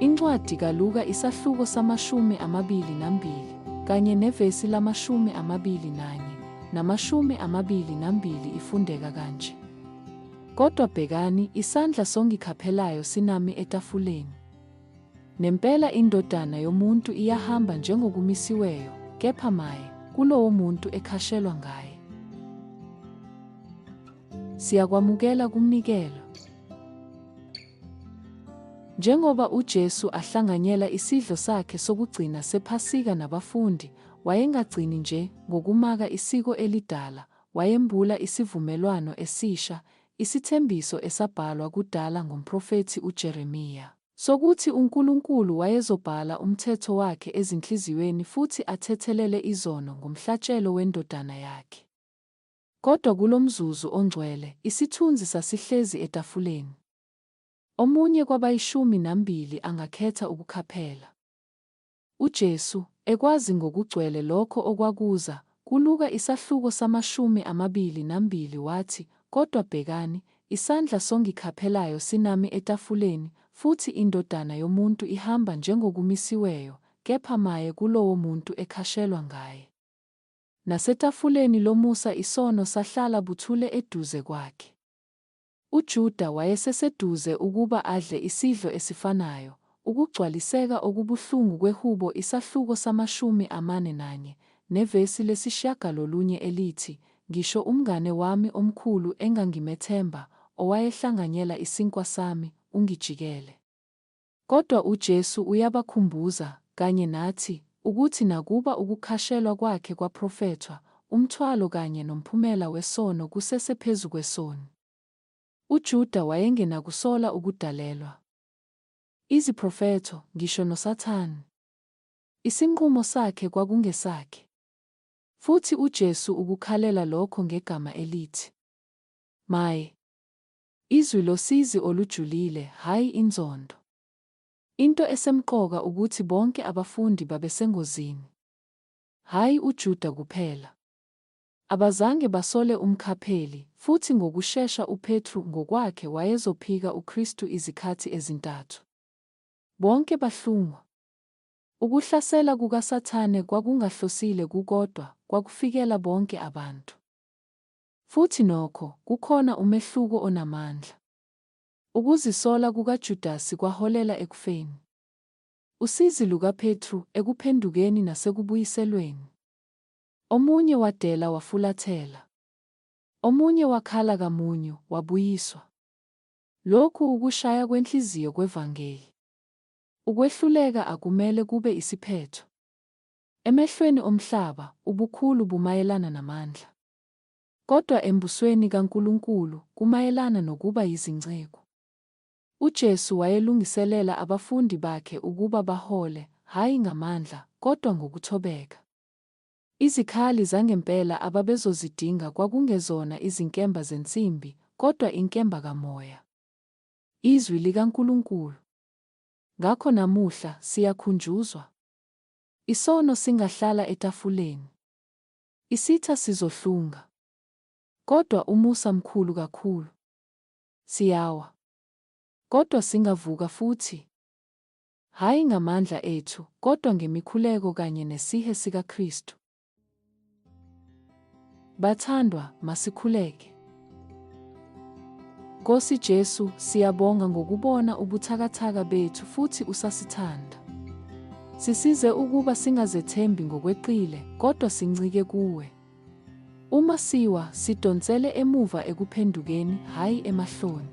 Incwadi kaLuka isahluko sama-22 kanye nevesi lama-21 nama-22 ifundeka kanje. Kodwa bhekani, isandla songikhaphelayo sinami etafuleni. Nempela iNdodana yoMuntu iyahamba njengokumisiweyo, kepha maye kulowo muntu ekhashelwa ngaye. Siyakwamukela kumnikelo. Njengoba uJesu ahlanganyela isidlo sakhe sokugcina sePhasika nabafundi, wayengagcini nje ngokumaka isiko elidala, wayembula isivumelwano esisha, isithembiso esabhalwa kudala ngumprofethi uJeremiya, sokuthi uNkulunkulu wayezobhala umthetho wakhe ezinhliziyweni futhi athethelele izono ngomhlatshelo wendodana yakhe. Kodwa kulomzuzu ongcwele, isithunzi sasihlezi etafuleni. Omunye kwabayi-12 angakhetha ukukhaphela. UJesu, ekwazi ngokugcwele lokho okwakuza, kuLuka isahluko sama-22 wathi, "Kodwa bhekani, isandla songikhaphelayo sinami etafuleni, futhi iNdodana yoMuntu ihamba njengokumisiweyo, kepha maye kulowo muntu ekhashelwa ngaye." Nasetafuleni lomusa isono sahlala buthule eduze kwakhe. UJuda wayeseseduze ukuba adle isidlo esifanayo, ukugcwaliseka okubuhlungu kwehubo isahluko sama-41 nevesi lesishiyagalolunye elithi, "Ngisho umngane wami omkhulu engangimethemba, owayehlanganyela isinkwa sami, ungijikele." Kodwa uJesu uyabakhumbuza, kanye nathi, ukuthi nakuba ukukhashelwa kwakhe kwaprofethwa, umthwalo kanye nomphumela wesono kusesephezu kwesono. UJuda wayengenakusola ukudalelwa. Iziprofetho, ngisho noSathane, isinqumo sakhe kwakungesakhe. Futhi uJesu ukukhalela lokho ngegama elithi, "Maye." Izwi losizi olujulile, hhayi inzondo. Into esemqoka ukuthi bonke abafundi babesengozini. Hhayi uJuda kuphela. Abazange basole umkhapheli, futhi ngokushesha uPetru ngokwakhe wayezophika uKristu izikhathi ezintathu. Bonke bahlungwa. Ukuhlasela kukaSathane kwakungahlosile kukodwa, kwakufikela bonke abantu. Futhi nokho, kukhona umehluko onamandla. Ukuzisola kukaJudasi kwaholela ekufeni. Usizi lukaPetru ekuphendukeni nasekubuyiselweni. Omunye wadela wafulathela. Omunye wakhala kamunyu, wabuyiswa. Lokhu ukushaya kwenhliziyo kwevangeli. Ukwehluleka akumele kube isiphetho. Emehlweni omhlaba, ubukhulu bumayelana namandla. Kodwa embusweni kaNkulunkulu, kumayelana nokuba yizinceku. UJesu wayelungiselela abafundi bakhe ukuba bahole, hhayi ngamandla, kodwa ngokuthobeka. Izikhali zangempela ababezozidinga kwakungezona izinkemba zensimbi, kodwa inkemba kamoya. Izwi likaNkulunkulu. Ngakho namuhla siyakhunjuzwa. Isono singahlala etafuleni. Isitha sizohlunga. Kodwa umusa mkhulu kakhulu. Siyawa. Kodwa singavuka futhi. Hhayi ngamandla ethu, kodwa ngemikhuleko kanye nesihe sikaKristu. Bathandwa, masikhuleke. Nkosi Jesu, siyabonga ngokubona ubuthakathaka bethu futhi usasithanda. Sisize ukuba singazethembi ngokweqile, kodwa sincike kuwe. Uma siwa, sidonsele emuva ekuphendukeni, hhayi emahloni.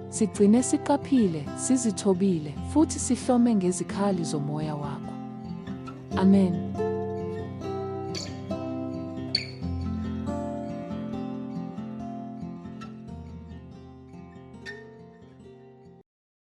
Sigcine siqaphile, sizithobile, futhi sihlome ngezikhali zomoya wakho. Amen.